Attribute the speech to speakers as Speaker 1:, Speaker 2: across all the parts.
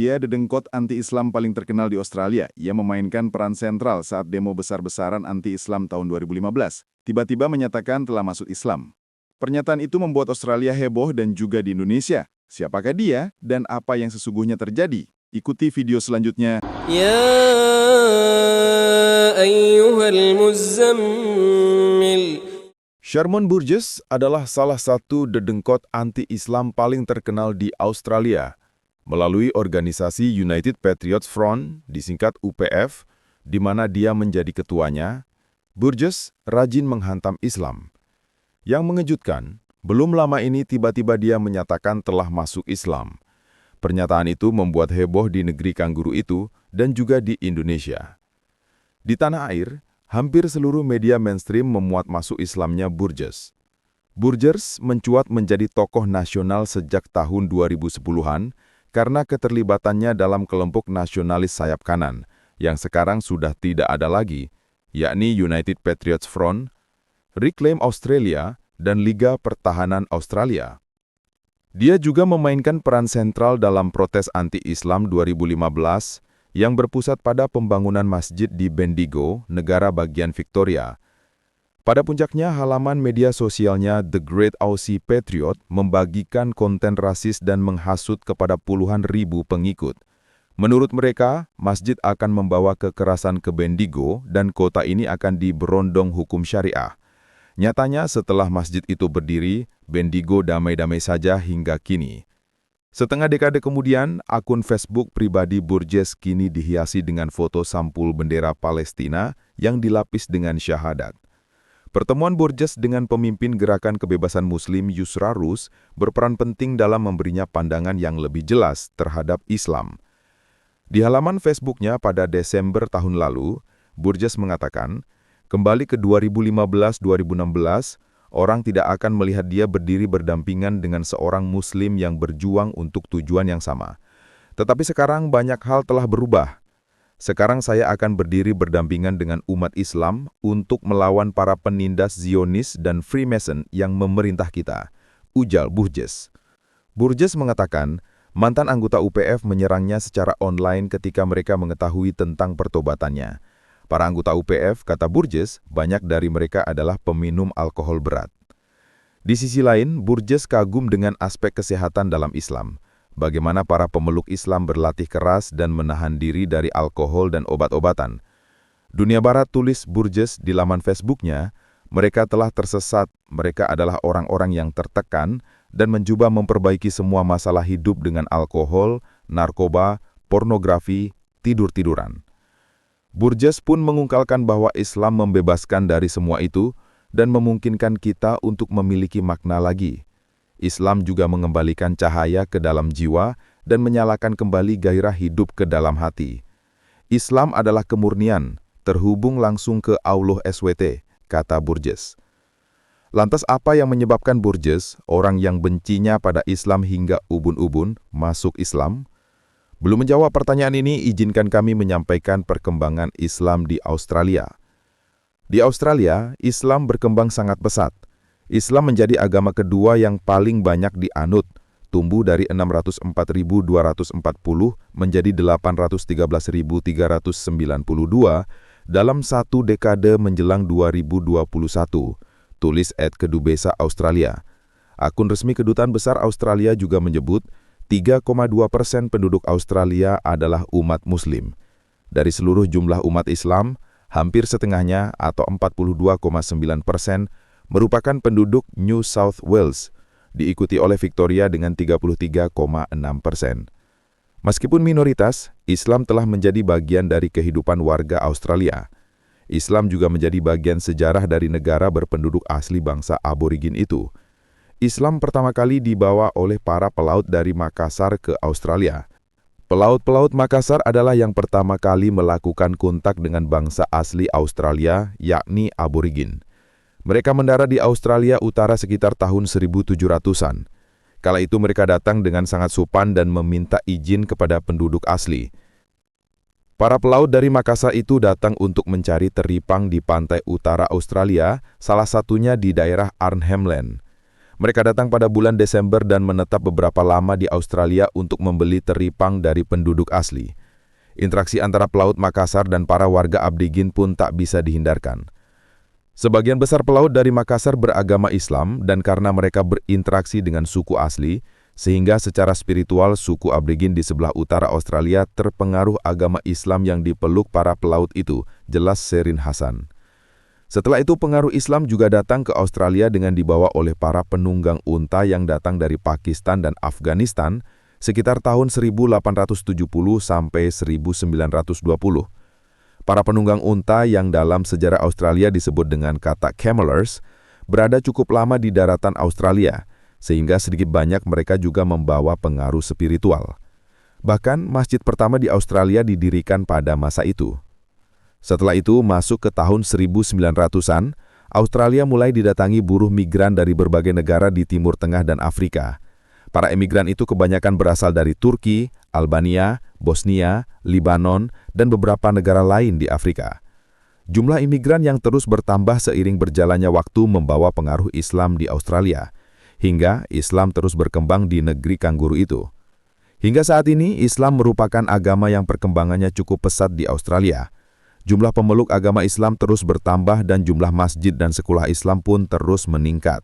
Speaker 1: Dia dedengkot anti-Islam paling terkenal di Australia. Ia memainkan peran sentral saat demo besar-besaran anti-Islam tahun 2015. Tiba-tiba menyatakan telah masuk Islam. Pernyataan itu membuat Australia heboh dan juga di Indonesia. Siapakah dia dan apa yang sesungguhnya terjadi? Ikuti video selanjutnya.
Speaker 2: Ya ayyuhal muzammil.
Speaker 3: Sharmon Burgess adalah salah satu dedengkot anti-Islam paling terkenal di Australia. Melalui organisasi United Patriots Front, disingkat UPF, di mana dia menjadi ketuanya, Burgess rajin menghantam Islam. Yang mengejutkan, belum lama ini tiba-tiba dia menyatakan telah masuk Islam. Pernyataan itu membuat heboh di negeri kanguru itu dan juga di Indonesia. Di tanah air, hampir seluruh media mainstream memuat masuk Islamnya Burgess. Burgess mencuat menjadi tokoh nasional sejak tahun 2010-an karena keterlibatannya dalam kelompok nasionalis sayap kanan, yang sekarang sudah tidak ada lagi, yakni United Patriots Front, Reclaim Australia, dan Liga Pertahanan Australia. Dia juga memainkan peran sentral dalam protes anti-Islam 2015 yang berpusat pada pembangunan masjid di Bendigo, negara bagian Victoria. Pada puncaknya, halaman media sosialnya The Great Aussie Patriot membagikan konten rasis dan menghasut kepada puluhan ribu pengikut. Menurut mereka, masjid akan membawa kekerasan ke Bendigo dan kota ini akan diberondong hukum syariah. Nyatanya setelah masjid itu berdiri, Bendigo damai-damai saja hingga kini. Setengah dekade kemudian, akun Facebook pribadi Burgess kini dihiasi dengan foto sampul bendera Palestina yang dilapis dengan syahadat. Pertemuan Burgess dengan pemimpin gerakan kebebasan Muslim Yusra Rus berperan penting dalam memberinya pandangan yang lebih jelas terhadap Islam. Di halaman Facebooknya pada Desember tahun lalu, Burgess mengatakan, kembali ke 2015-2016, orang tidak akan melihat dia berdiri berdampingan dengan seorang Muslim yang berjuang untuk tujuan yang sama. Tetapi sekarang banyak hal telah berubah. Sekarang saya akan berdiri berdampingan dengan umat Islam untuk melawan para penindas Zionis dan Freemason yang memerintah kita, ujar Burgess. Burgess mengatakan, mantan anggota UPF menyerangnya secara online ketika mereka mengetahui tentang pertobatannya. Para anggota UPF, kata Burgess, banyak dari mereka adalah peminum alkohol berat. Di sisi lain, Burgess kagum dengan aspek kesehatan dalam Islam. Bagaimana para pemeluk Islam berlatih keras dan menahan diri dari alkohol dan obat-obatan. Dunia Barat, tulis Burgess di laman Facebooknya, mereka telah tersesat, mereka adalah orang-orang yang tertekan dan mencoba memperbaiki semua masalah hidup dengan alkohol, narkoba, pornografi, tidur-tiduran. Burgess pun mengungkalkan bahwa Islam membebaskan dari semua itu dan memungkinkan kita untuk memiliki makna lagi. Islam juga mengembalikan cahaya ke dalam jiwa dan menyalakan kembali gairah hidup ke dalam hati. Islam adalah kemurnian, terhubung langsung ke Allah SWT, kata Burgess. Lantas apa yang menyebabkan Burgess, orang yang bencinya pada Islam hingga ubun-ubun, masuk Islam? Belum menjawab pertanyaan ini, izinkan kami menyampaikan perkembangan Islam di Australia. Di Australia, Islam berkembang sangat pesat. Islam menjadi agama kedua yang paling banyak dianut, tumbuh dari 604.240 menjadi 813.392 dalam satu dekade menjelang 2021, tulis @kedubesa Australia. Akun resmi Kedutaan Besar Australia juga menyebut 3,2% penduduk Australia adalah umat Muslim. Dari seluruh jumlah umat Islam, hampir setengahnya atau 42,9% merupakan penduduk New South Wales, diikuti oleh Victoria dengan 33,6%. Meskipun minoritas, Islam telah menjadi bagian dari kehidupan warga Australia. Islam juga menjadi bagian sejarah dari negara berpenduduk asli bangsa aborigin itu. Islam pertama kali dibawa oleh para pelaut dari Makassar ke Australia. Pelaut-pelaut Makassar adalah yang pertama kali melakukan kontak dengan bangsa asli Australia, yakni aborigin. Mereka mendarat di Australia Utara sekitar tahun 1700-an. Kala itu mereka datang dengan sangat sopan dan meminta izin kepada penduduk asli. Para pelaut dari Makassar itu datang untuk mencari teripang di pantai utara Australia, salah satunya di daerah Arnhem Land. Mereka datang pada bulan Desember dan menetap beberapa lama di Australia untuk membeli teripang dari penduduk asli. Interaksi antara pelaut Makassar dan para warga Abdigin pun tak bisa dihindarkan. Sebagian besar pelaut dari Makassar beragama Islam dan karena mereka berinteraksi dengan suku asli, sehingga secara spiritual suku Abdigin di sebelah utara Australia terpengaruh agama Islam yang dipeluk para pelaut itu, jelas Sherin Hassan. Setelah itu pengaruh Islam juga datang ke Australia dengan dibawa oleh para penunggang unta yang datang dari Pakistan dan Afghanistan sekitar tahun 1870 sampai 1920. Para penunggang unta yang dalam sejarah Australia disebut dengan kata camelers berada cukup lama di daratan Australia, sehingga sedikit banyak mereka juga membawa pengaruh spiritual. Bahkan masjid pertama di Australia didirikan pada masa itu. Setelah itu, masuk ke tahun 1900-an, Australia mulai didatangi buruh migran dari berbagai negara di Timur Tengah dan Afrika. Para emigran itu kebanyakan berasal dari Turki, Albania, Bosnia, Libanon, dan beberapa negara lain di Afrika. Jumlah imigran yang terus bertambah seiring berjalannya waktu membawa pengaruh Islam di Australia, hingga Islam terus berkembang di negeri kanguru itu. Hingga saat ini, Islam merupakan agama yang perkembangannya cukup pesat di Australia. Jumlah pemeluk agama Islam terus bertambah dan jumlah masjid dan sekolah Islam pun terus meningkat.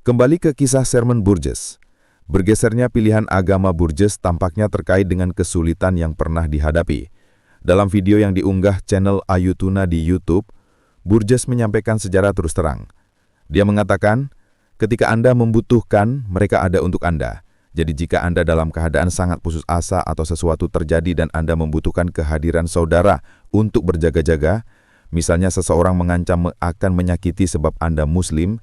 Speaker 3: Kembali ke kisah Sherman Burgess. Bergesernya pilihan agama Burgess tampaknya terkait dengan kesulitan yang pernah dihadapi. Dalam video yang diunggah channel Ayutuna di YouTube, Burgess menyampaikan sejarah terus terang. Dia mengatakan, ketika Anda membutuhkan, mereka ada untuk Anda. Jadi jika Anda dalam keadaan sangat putus asa atau sesuatu terjadi dan Anda membutuhkan kehadiran saudara untuk berjaga-jaga, misalnya seseorang mengancam akan menyakiti sebab Anda Muslim,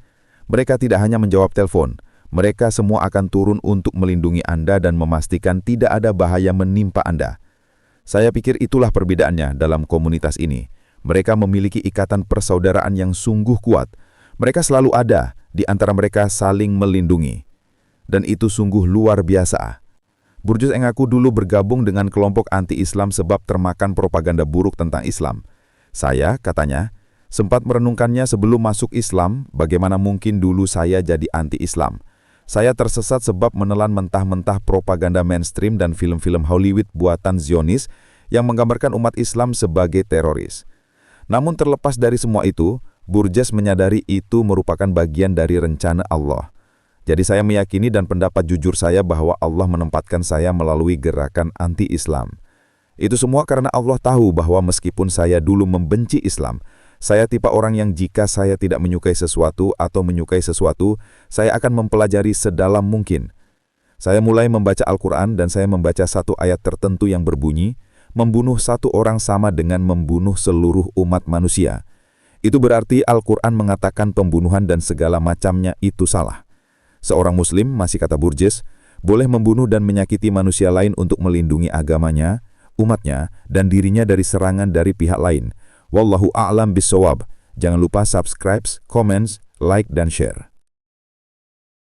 Speaker 3: mereka tidak hanya menjawab telepon, mereka semua akan turun untuk melindungi Anda dan memastikan tidak ada bahaya menimpa Anda. Saya pikir itulah perbedaannya dalam komunitas ini. Mereka memiliki ikatan persaudaraan yang sungguh kuat. Mereka selalu ada, di antara mereka saling melindungi. Dan itu sungguh luar biasa. Burgess mengaku dulu bergabung dengan kelompok anti-Islam sebab termakan propaganda buruk tentang Islam. Saya, katanya, sempat merenungkannya sebelum masuk Islam, bagaimana mungkin dulu saya jadi anti-Islam. Saya tersesat sebab menelan mentah-mentah propaganda mainstream dan film-film Hollywood buatan Zionis yang menggambarkan umat Islam sebagai teroris. Namun terlepas dari semua itu, Burgess menyadari itu merupakan bagian dari rencana Allah. Jadi saya meyakini dan pendapat jujur saya bahwa Allah menempatkan saya melalui gerakan anti-Islam. Itu semua karena Allah tahu bahwa meskipun saya dulu membenci Islam, saya tipe orang yang jika saya tidak menyukai sesuatu atau menyukai sesuatu, saya akan mempelajari sedalam mungkin. Saya mulai membaca Al-Quran dan saya membaca satu ayat tertentu yang berbunyi, membunuh satu orang sama dengan membunuh seluruh umat manusia. Itu berarti Al-Quran mengatakan pembunuhan dan segala macamnya itu salah. Seorang Muslim, masih kata Burgess, boleh membunuh dan menyakiti manusia lain untuk melindungi agamanya, umatnya, dan dirinya dari serangan dari pihak lain. Wallahu a'lam bissawab. Jangan lupa subscribe, comments, like, dan share.